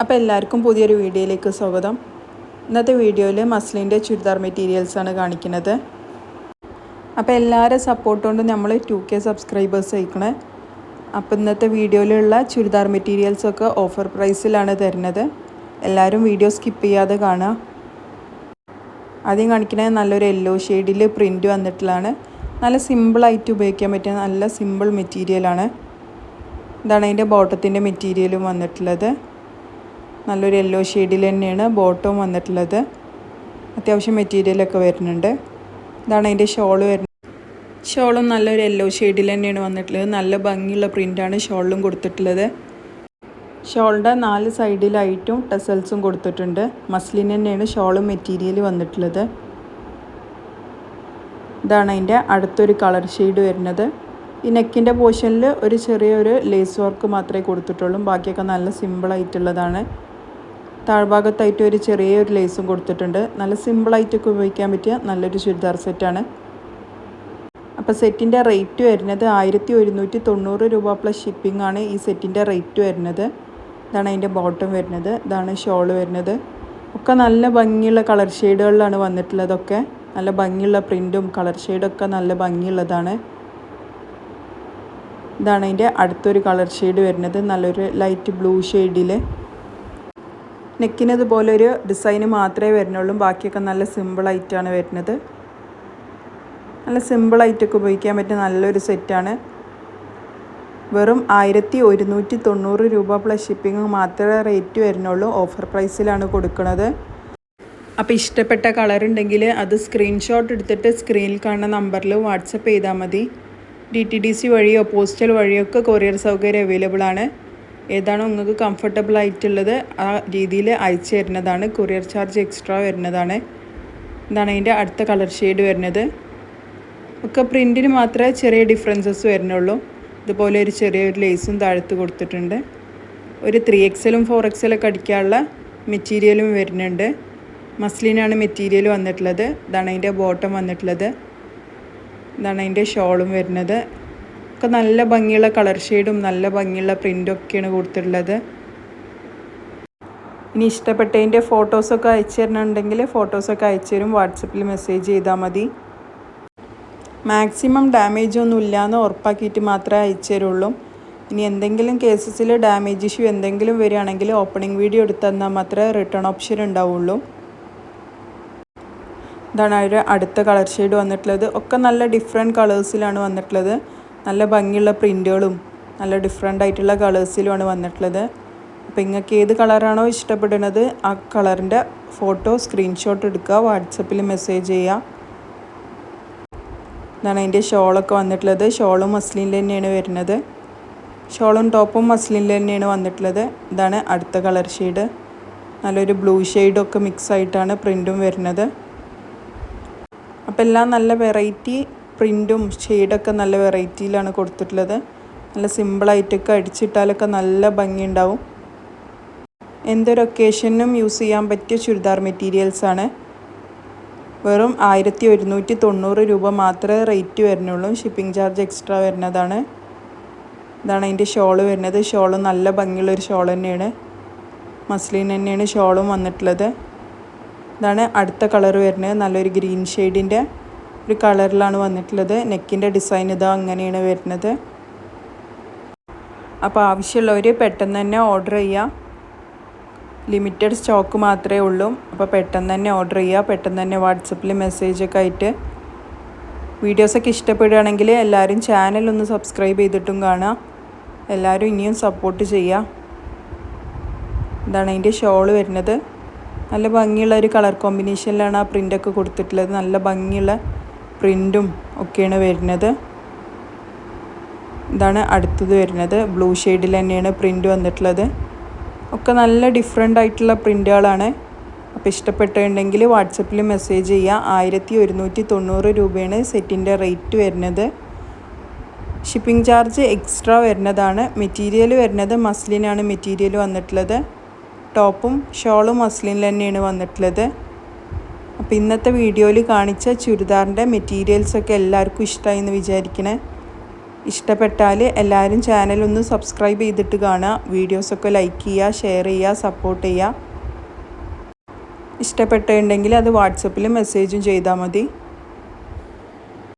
അപ്പോൾ എല്ലാവർക്കും പുതിയൊരു വീഡിയോയിലേക്ക് സ്വാഗതം. ഇന്നത്തെ വീഡിയോയിൽ മസ്ലിൻ്റെ ചുരിദാർ മെറ്റീരിയൽസാണ് കാണിക്കുന്നത്. അപ്പോൾ എല്ലാവരും സപ്പോർട്ട് കൊണ്ട് നമ്മൾ 2K സബ്സ്ക്രൈബേഴ്സ് ആയിക്കണേ. അപ്പോൾ ഇന്നത്തെ വീഡിയോയിലുള്ള ചുരിദാർ മെറ്റീരിയൽസൊക്കെ ഓഫർ പ്രൈസിലാണ് തരുന്നത്. എല്ലാവരും വീഡിയോ സ്കിപ്പ് ചെയ്യാതെ കാണുക. ആദ്യം കാണിക്കുന്നത് നല്ലൊരു യെല്ലോ ഷെയ്ഡിൽ പ്രിൻറ്റ് വന്നിട്ടുള്ളതാണ്. നല്ല സിമ്പിളായിട്ട് ഉപയോഗിക്കാൻ പറ്റിയ നല്ല സിമ്പിൾ മെറ്റീരിയലാണ്. ഇതാണ് അതിൻ്റെ ബോട്ടത്തിൻ്റെ മെറ്റീരിയലും വന്നിട്ടുള്ളത്. നല്ലൊരു യെല്ലോ ഷെയ്ഡിൽ തന്നെയാണ് ബോട്ടവും വന്നിട്ടുള്ളത്. അത്യാവശ്യം മെറ്റീരിയലൊക്കെ വരുന്നുണ്ട്. ഇതാണ് അതിൻ്റെ ഷോള് വരുന്നത്. ഷോളും നല്ലൊരു യെല്ലോ ഷെയ്ഡിൽ തന്നെയാണ് വന്നിട്ടുള്ളത്. നല്ല ഭംഗിയുള്ള പ്രിൻ്റാണ് ഷോളിലും കൊടുത്തിട്ടുള്ളത്. ഷോളിൻ്റെ 4 സൈഡിലായിട്ടും ടെസൽസും കൊടുത്തിട്ടുണ്ട്. മസ്ലിൻ തന്നെയാണ് ഷോളും മെറ്റീരിയൽ വന്നിട്ടുള്ളത്. ഇതാണ് അതിൻ്റെ അടുത്തൊരു കളർ ഷെയ്ഡ് വരുന്നത്. ഈ നെക്കിൻ്റെ പോർഷനിൽ ഒരു ചെറിയൊരു ലേസ് വർക്ക് മാത്രമേ കൊടുത്തിട്ടുള്ളൂ. ബാക്കിയൊക്കെ നല്ല സിമ്പിളായിട്ടുള്ളതാണ്. താഴ്ഭാഗത്തായിട്ട് ഒരു ചെറിയൊരു ലേസും കൊടുത്തിട്ടുണ്ട്. നല്ല സിമ്പിളായിട്ടൊക്കെ ഉപയോഗിക്കാൻ പറ്റിയ നല്ലൊരു ചുരിദാർ സെറ്റാണ്. അപ്പോൾ സെറ്റിൻ്റെ റേറ്റ് വരുന്നത് 1190 രൂപ പ്ലസ് ഷിപ്പിംഗ് ആണ് ഈ സെറ്റിൻ്റെ റേറ്റ് വരുന്നത്. ഇതാണ് അതിൻ്റെ ബോട്ടം വരുന്നത്. ഇതാണ് ഷോള് വരുന്നത്. ഒക്കെ നല്ല ഭംഗിയുള്ള കളർ ഷെയ്ഡുകളിലാണ് വന്നിട്ടുള്ളതൊക്കെ. നല്ല ഭംഗിയുള്ള പ്രിൻറ്റും കളർ ഷെയ്ഡൊക്കെ നല്ല ഭംഗിയുള്ളതാണ്. ഇതാണ് അതിൻ്റെ അടുത്തൊരു കളർ ഷെയ്ഡ് വരുന്നത്. നല്ലൊരു ലൈറ്റ് ബ്ലൂ ഷെയ്ഡിൽ. നെക്കിന് ഇതുപോലൊരു ഡിസൈന് മാത്രമേ വരുന്നുള്ളൂ. ബാക്കിയൊക്കെ നല്ല സിമ്പിളായിട്ടാണ് വരുന്നത്. നല്ല സിമ്പിളായിട്ടൊക്കെ ഉപയോഗിക്കാൻ പറ്റിയ നല്ലൊരു സെറ്റാണ്. വെറും 1190 രൂപ പ്ലസ് ഷിപ്പിംഗ് മാത്രമേ റേറ്റ് വരുന്നുള്ളൂ. ഓഫർ പ്രൈസിലാണ് കൊടുക്കുന്നത്. അപ്പോൾ ഇഷ്ടപ്പെട്ട കളർ ഉണ്ടെങ്കിൽ അത് സ്ക്രീൻഷോട്ട് എടുത്തിട്ട് സ്ക്രീനിൽ കാണുന്ന നമ്പറിൽ വാട്സപ്പ് ചെയ്താൽ മതി. DTDC വഴിയോ പോസ്റ്റൽ വഴിയൊക്കെ കൊറിയർ സൗകര്യം അവൈലബിൾ ആണ്. ഏതാണോ നിങ്ങൾക്ക് കംഫർട്ടബിൾ ആയിട്ടുള്ളത് ആ രീതിയിൽ അയച്ചു തരുന്നതാണ്. കൊറിയർ ചാർജ് എക്സ്ട്രാ വരുന്നതാണ്. ഇതാണ് അതിൻ്റെ അടുത്ത കളർ ഷെയ്ഡ് വരുന്നത്. ഒക്കെ പ്രിൻറ്റിന് മാത്രമേ ചെറിയ ഡിഫറൻസസ് വരുന്നുള്ളൂ. ഇതുപോലെ ഒരു ചെറിയൊരു ലേസും താഴത്ത് കൊടുത്തിട്ടുണ്ട്. ഒരു 3XL 4XL ഒക്കെ അടിക്കാനുള്ള മെറ്റീരിയലും വരുന്നുണ്ട്. മസ്ലിനാണ് മെറ്റീരിയൽ വന്നിട്ടുള്ളത്. ഇതാണ് അതിൻ്റെ ബോട്ടം വന്നിട്ടുള്ളത്. ഇതാണ് അതിൻ്റെ ഷോളും വരുന്നത്. ഒക്കെ നല്ല ഭംഗിയുള്ള കളർ ഷെയ്ഡും നല്ല ഭംഗിയുള്ള പ്രിൻ്റൊക്കെയാണ് കൊടുത്തിട്ടുള്ളത്. ഇനി ഇഷ്ടപ്പെട്ടതിൻ്റെ ഫോട്ടോസൊക്കെ അയച്ചു തരണുണ്ടെങ്കിൽ ഫോട്ടോസൊക്കെ അയച്ചു തരും. വാട്സപ്പിൽ മെസ്സേജ് ചെയ്താൽ മതി. മാക്സിമം ഡാമേജ് ഒന്നും ഇല്ലയെന്ന് ഉറപ്പാക്കിയിട്ട് മാത്രമേ അയച്ചു തരുള്ളൂ. ഇനി എന്തെങ്കിലും കേസസിൽ ഡാമേജ് ഇഷ്യൂ എന്തെങ്കിലും വരികയാണെങ്കിൽ ഓപ്പണിംഗ് വീഡിയോ എടുത്തു തന്നാൽ മാത്രമേ റിട്ടേൺ ഓപ്ഷൻ ഉണ്ടാവുള്ളൂ. ഇതാണ് ഒരു അടുത്ത കളർ ഷെയ്ഡ് വന്നിട്ടുള്ളത്. ഒക്കെ നല്ല ഡിഫറെൻറ്റ് കളേഴ്സിലാണ് വന്നിട്ടുള്ളത്. നല്ല ഭംഗിയുള്ള പ്രിൻറ്റുകളും നല്ല ഡിഫറെൻ്റ് ആയിട്ടുള്ള കളേഴ്സിലുമാണ് വന്നിട്ടുള്ളത്. അപ്പോൾ നിങ്ങൾക്ക് ഏത് കളറാണോ ഇഷ്ടപ്പെടുന്നത് ആ കളറിൻ്റെ ഫോട്ടോ സ്ക്രീൻഷോട്ട് എടുക്കുക. വാട്സപ്പിൽ മെസ്സേജ് ചെയ്യുക. ഇതാണ് അതിൻ്റെ ഷോളൊക്കെ വന്നിട്ടുള്ളത്. ഷോളും മസ്ലിനിൽ തന്നെയാണ് വരുന്നത്. ഷോളും ടോപ്പും മസ്ലിനിൽ തന്നെയാണ് വന്നിട്ടുള്ളത്. ഇതാണ് അടുത്ത കളർ ഷെയ്ഡ്. നല്ലൊരു ബ്ലൂ ഷെയ്ഡൊക്കെ മിക്സ് ആയിട്ടാണ് പ്രിൻറ്റും വരുന്നത്. അപ്പോൾ എല്ലാം നല്ല വെറൈറ്റി പ്രിൻറ്റും ഷെയ്ഡൊക്കെ നല്ല വെറൈറ്റിയിലാണ് കൊടുത്തിട്ടുള്ളത്. നല്ല സിമ്പിളായിട്ടൊക്കെ അടിച്ചിട്ടാലൊക്കെ നല്ല ഭംഗിയുണ്ടാവും. എന്തൊരു ഒക്കേഷനും യൂസ് ചെയ്യാൻ പറ്റിയ ചുരിദാർ മെറ്റീരിയൽസാണ്. വെറും 1190 രൂപ മാത്രമേ റേറ്റ് വരുന്നുള്ളൂ. ഷിപ്പിംഗ് ചാർജ് എക്സ്ട്രാ വരുന്നതാണ്. ഇതാണ് അതിൻ്റെ ഷോള് വരുന്നത്. ഷോള് നല്ല ഭംഗിയുള്ളൊരു ഷോൾ തന്നെയാണ്. മസ്ലിൻ തന്നെയാണ് ഷോളും വന്നിട്ടുള്ളത്. ഇതാണ് അടുത്ത കളർ വരുന്നത്. നല്ലൊരു ഗ്രീൻ ഷെയ്ഡിൻ്റെ ഒരു കളറിലാണ് വന്നിട്ടുള്ളത്. നെക്കിൻ്റെ ഡിസൈൻ ഇതാ അങ്ങനെയാണ് വരുന്നത്. അപ്പോൾ ആവശ്യമുള്ളവർ പെട്ടെന്ന് തന്നെ ഓർഡർ ചെയ്യുക. ലിമിറ്റഡ് സ്റ്റോക്ക് മാത്രമേ ഉള്ളൂ. അപ്പോൾ പെട്ടെന്ന് തന്നെ ഓർഡർ ചെയ്യുക. പെട്ടെന്ന് തന്നെ വാട്സപ്പിൽ മെസ്സേജൊക്കെ ആയിട്ട്. വീഡിയോസൊക്കെ ഇഷ്ടപ്പെടുകയാണെങ്കിൽ എല്ലാവരും ചാനലൊന്ന് സബ്സ്ക്രൈബ് ചെയ്തിട്ടും കാണുക. എല്ലാവരും ഇനിയും സപ്പോർട്ട് ചെയ്യുക. ഇതാണ് അതിൻ്റെ ഷോള് വരുന്നത്. നല്ല ഭംഗിയുള്ള ഒരു കളർ കോമ്പിനേഷനിലാണ് ആ പ്രിൻ്റൊക്കെ കൊടുത്തിട്ടുള്ളത്. നല്ല ഭംഗിയുള്ള പ്രിൻറ്റും ഒക്കെയാണ് വരുന്നത്. ഇതാണ് അടുത്തത് വരുന്നത്. ബ്ലൂ ഷെയ്ഡിൽ തന്നെയാണ് പ്രിൻ്റ് വന്നിട്ടുള്ളത്. ഒക്കെ നല്ല ഡിഫറെൻ്റ് ആയിട്ടുള്ള പ്രിൻ്റുകളാണ്. അപ്പോൾ ഇഷ്ടപ്പെട്ടിട്ടുണ്ടെങ്കിൽ വാട്സപ്പിൽ മെസ്സേജ് ചെയ്യുക. 1190 രൂപയാണ് സെറ്റിൻ്റെ റേറ്റ് വരുന്നത്. ഷിപ്പിംഗ് ചാർജ് എക്സ്ട്രാ വരുന്നതാണ്. മെറ്റീരിയൽ വരുന്നത് മസ്ലിനാണ് മെറ്റീരിയൽ വന്നിട്ടുള്ളത്. ടോപ്പും ഷോളും മസ്ലിനിൽ തന്നെയാണ് വന്നിട്ടുള്ളത്. അപ്പോൾ ഇന്നത്തെ വീഡിയോയിൽ കാണിച്ച ചുരിദാറിൻ്റെ മെറ്റീരിയൽസൊക്കെ എല്ലാവർക്കും ഇഷ്ടമായി എന്ന് വിചാരിക്കണേ. ഇഷ്ടപ്പെട്ടാൽ എല്ലാവരും ചാനൽ ഒന്ന് സബ്സ്ക്രൈബ് ചെയ്തിട്ട് കാണുക. വീഡിയോസൊക്കെ ലൈക്ക് ചെയ്യുക, ഷെയർ ചെയ്യുക, സപ്പോർട്ട് ചെയ്യുക. ഇഷ്ടപ്പെട്ടിട്ടുണ്ടെങ്കിൽ അത് വാട്സപ്പിൽ മെസ്സേജും ചെയ്താൽ മതി.